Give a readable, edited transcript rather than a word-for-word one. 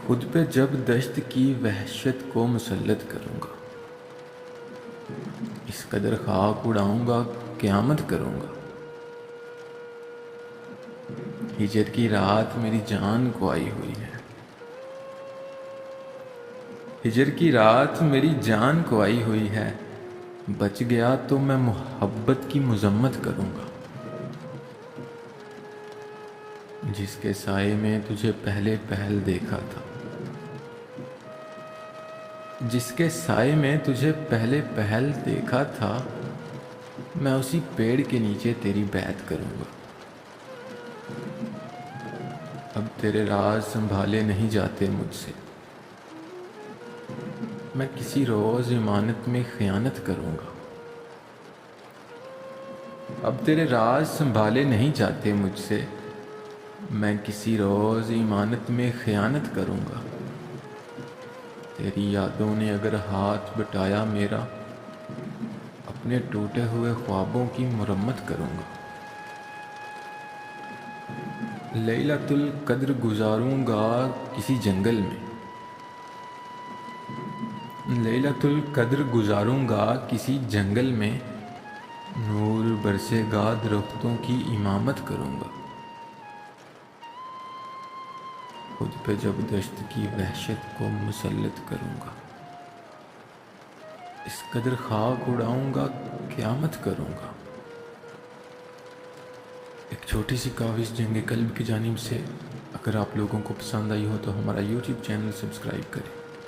خود پہ جب دشت کی وحشت کو مسلط کروں گا، اس قدر خاک اڑاؤں گا قیامت کروں گا۔ ہجر کی رات میری جان کو آئی ہوئی ہے، ہجر کی رات میری جان کو آئی ہوئی ہے، بچ گیا تو میں محبت کی مذمت کروں گا۔ جس کے سائے میں تجھے پہلے پہل دیکھا تھا، جس کے سائے میں تجھے پہلے پہل دیکھا تھا، میں اسی پیڑ کے نیچے تیری بیعت کروں گا۔ اب تیرے راز سنبھالے نہیں جاتے مجھ سے، میں کسی روز امانت میں خیانت کروں گا۔ اب تیرے راز سنبھالے نہیں جاتے مجھ سے، میں کسی روز امانت میں خیانت کروں گا۔ تیری یادوں نے اگر ہاتھ بٹایا میرا، اپنے ٹوٹے ہوئے خوابوں کی مرمت کروں گا۔ لیلۃ القدر گزاروں گا کسی جنگل میں، لیلۃ القدر گزاروں گا کسی جنگل میں، نور برسے گا درختوں کی امامت کروں گا۔ خود پہ جب دشت کی وحشت کو مسلط کروں گا، اس قدر خاک اڑاؤں گا قیامت کروں گا۔ ایک چھوٹی سی کاوش جنگ قلب کی جانب سے۔ اگر آپ لوگوں کو پسند آئی ہو تو ہمارا یوٹیوب چینل سبسکرائب کریں۔